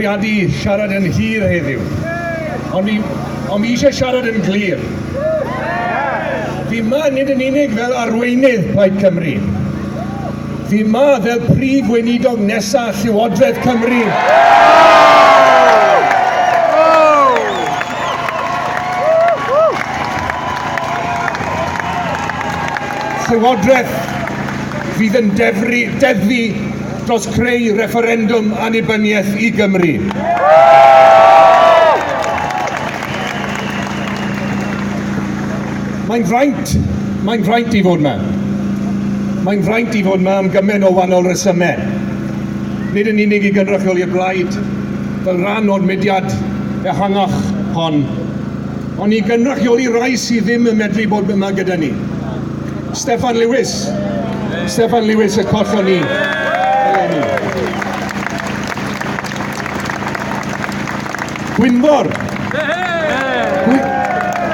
bwriadu siarad yn hir heddiw, ond mi eisiau siarad yn glir. Fi yma nid yn unig fel arweinydd Plaid Cymru. Fi yma fel prif weinidog nesaf Llywodraeth Cymru. Llywodraeth fydd yn deddfu dros creu referendwm annibyniaeth i Gymru. Mae'n fraint i fod yma. Mae'n fraint i fod yma am gymaint o wahanol resymau. Nid yn unig i gynrychioli'r blaid, fel rhan o'r mudiad ehangach hon, ond i gynrychioli rai sydd ddim yn medru bod yma gyda ni. Steffan Lewis y collon ni.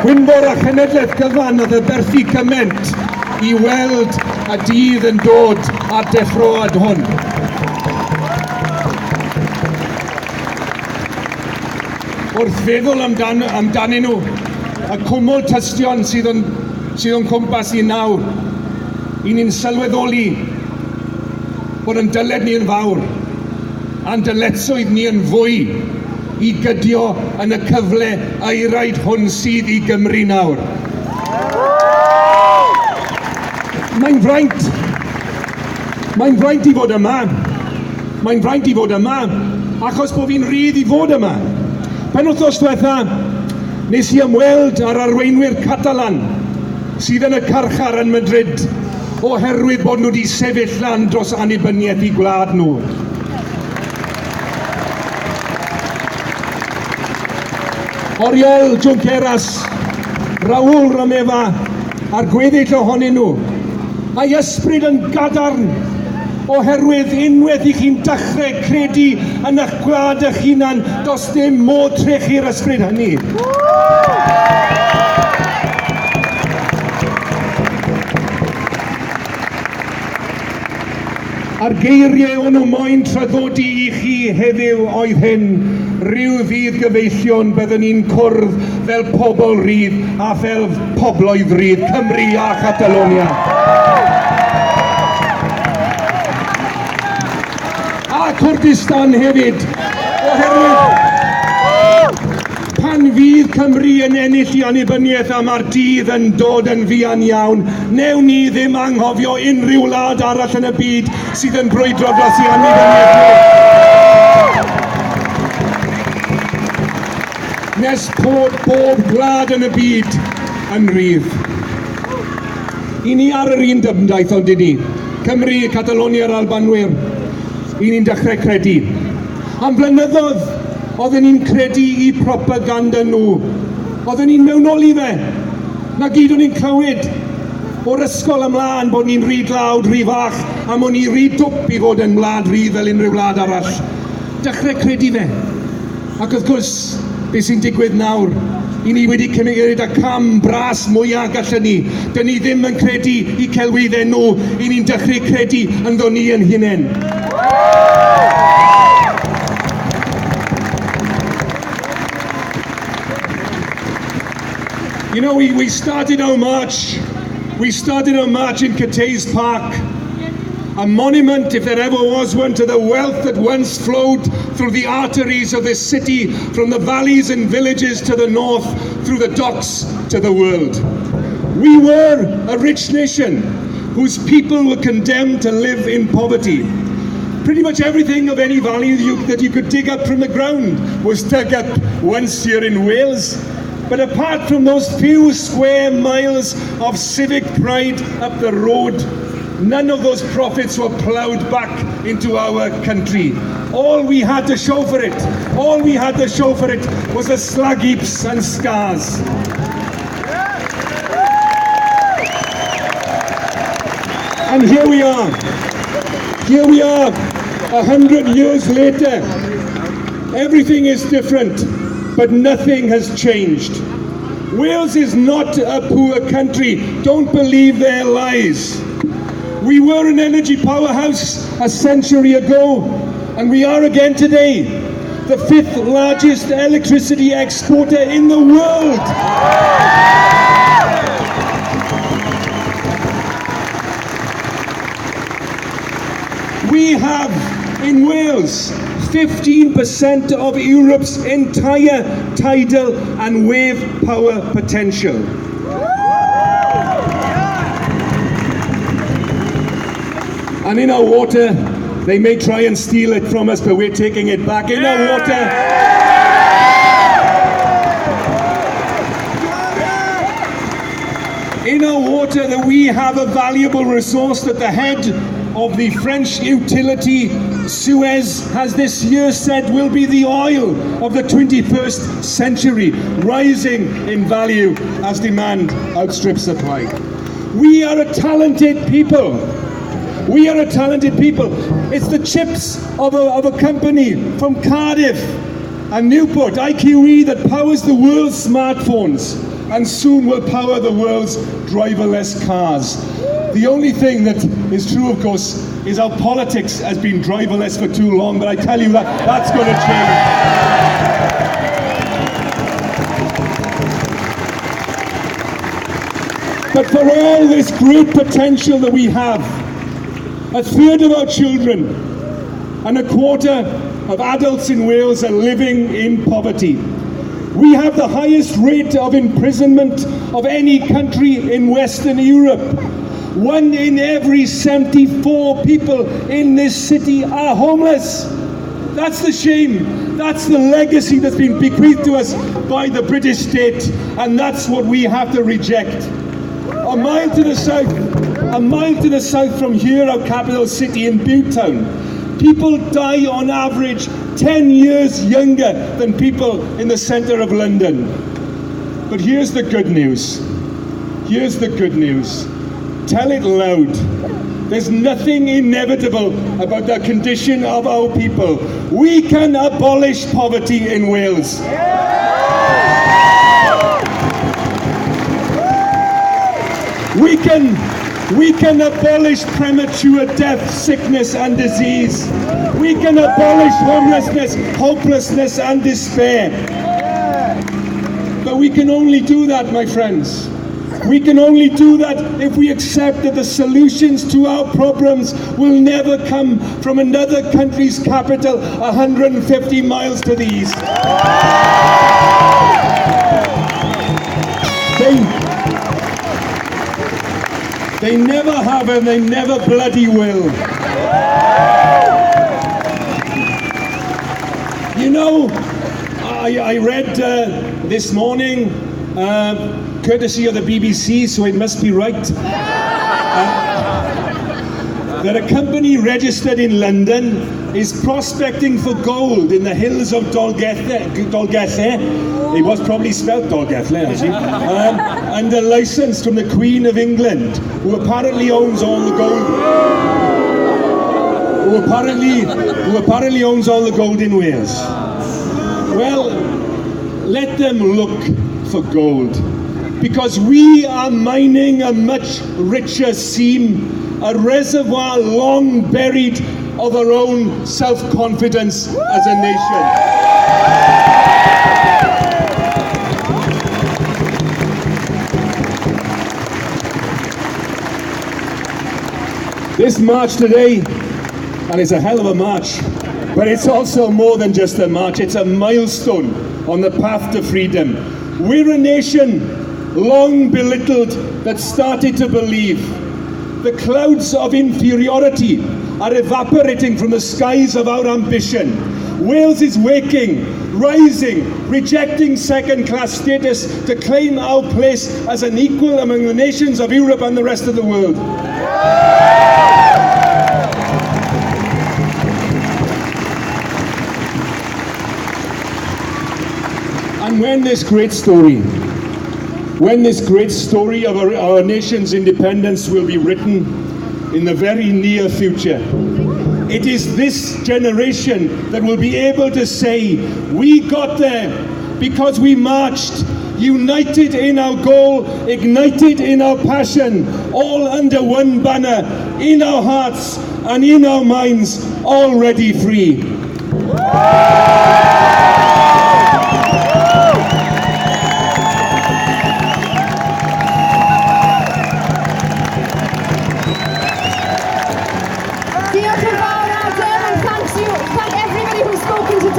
Gwynfor a Chenedlaeth Gyfan oedd y berthu cyment i weld y dydd yn dod ar deffroad hwn. Wrth feddwl amdanyn nhw, y cwmwl tystion sydd o'n cwmpas i nawr, i ni'n sylweddoli bod yn dyled ni yn fawr, a'n dyletswydd ni yn fwy i gydio yn y cyfle airaid hwn sydd i Gymru nawr. Mae'n fraint i fod yma. Mae'n fraint i fod yma, achos bod fi'n rhydd i fod yma. Penwythnos diwetha, nes i ymweld ar arweinwyr Catalan sydd yn y carchar yn Madrid oherwydd bod nhw wedi sefyll lan dros annibyniaeth i gwlad nhw. Oriel Junqueras, Raúl Romeva a'r gweddill ohonyn nhw, a'i ysbryd yn gadarn oherwydd unwaith i chi'n dechrau credu yn eich gwlad eich hunan, does dim modd trechu'r ysbryd hynny. A'r geiriau o'n nhw moyn traddodi i chi heddiw oedd hyn, ryw ddydd gyfeillion byddwn ni'n cwrdd fel pobl rydd a fel pobloedd rydd Cymru a Catalonia. A Kurdistan hefyd, oherwydd pan fydd Cymru yn ennill i annibyniaeth a mae'r dydd yn dod yn fuan iawn, newn ni ddim anghofio unrhyw wlad arall yn y byd sydd yn brwydro dros i annibyniaeth. Nes bob gwlad yn y byd yn rydd. I ni ar yr un dyfndaeth ond i ni, Cymru, Catalonia a'r Albanwyr, i ni'n dechrau credu. Am flynyddoedd, oedden ni'n credu i propaganda nhw. Oedden ni'n mewnoli fe. Na gyd o'n ni'n clywed o'r ysgol ymlaen bod ni'n rhy glawd, rhy fach, a mod ni'n rhy dwp i fod yn wlad rydd fel unrhyw wlad arall. Dechrau credu fe. Ac wrth gwrs, beth sy'n digwydd nawr, i ni wedi cymryd y cam bras mwyaf gallwn ni. Dyn ni ddim yn credu i celwyddau nhw, i ni'n dechrau credu ynddo ni yn hunain. You know, we started our march in Caerdydd Park, a monument, if there ever was one, to the wealth that once flowed through the arteries of this city, from the valleys and villages to the north, through the docks to the world. We were a rich nation whose people were condemned to live in poverty. Pretty much everything of any value that you could dig up from the ground was dug up once here in Wales. But apart from those few square miles of civic pride up the road, none of those profits were ploughed back into our country. All we had to show for it was the slag heaps and scars. And here we are, 100 years later. Everything is different, but nothing has changed. Wales is not a poor country. Don't believe their lies. We were an energy powerhouse a century ago, and we are again today. the 5th largest electricity exporter in the world. We have in Wales 15% of Europe's entire tidal and wave power potential. And in our water, they may try and steal it from us, but we're taking it back. In our water, that we have a valuable resource that the head of the French utility Suez has this year said will be the oil of the 21st century, rising in value as demand outstrips supply. We are a talented people. We are a talented people. It's the chips of a company from Cardiff and Newport, IQE, that powers the world's smartphones and soon will power the world's driverless cars. The only thing that is true, of course, is our politics has been driverless for too long, but I tell you that's going to change. But for all this great potential that we have, a third of our children and a quarter of adults in Wales are living in poverty. We have the highest rate of imprisonment of any country in Western Europe. 1 in every 74 people in this city are homeless. That's the shame. That's the legacy that's been bequeathed to us by the British state, and that's what we have to reject. A mile to the south from here, our capital city in Butetown, people die on average 10 years younger than people in the centre of London. But here's the good news. Here's the good news. Tell it loud. There's nothing inevitable about the condition of our people. We can abolish poverty in Wales. We can abolish premature death, sickness and disease. We can abolish homelessness, hopelessness and despair. But we can only do that, my friends. We can only do that if we accept that the solutions to our problems will never come from another country's capital 150 miles to the east. They never have and they never bloody will. You know, I read this morning, courtesy of the BBC, so it must be right, that a company registered in London is prospecting for gold in the hills of Dolgethe. It was probably spelt Dolgethe, actually. And a license from the Queen of England, who apparently owns all the gold. Who apparently owns all the gold in Wales. Well, let them look for gold, because we are mining a much richer seam, a reservoir long buried of our own self-confidence as a nation. This march today, and it's a hell of a march, but it's also more than just a march, it's a milestone on the path to freedom. We're a nation long belittled that started to believe. The clouds of inferiority are evaporating from the skies of our ambition. Wales is waking, rising, rejecting second-class status to claim our place as an equal among the nations of Europe and the rest of the world. And when this great story of our nation's independence will be written in the very near future, it is this generation that will be able to say, we got there because we marched, united in our goal, ignited in our passion, all under one banner, in our hearts and in our minds, already free. welcome to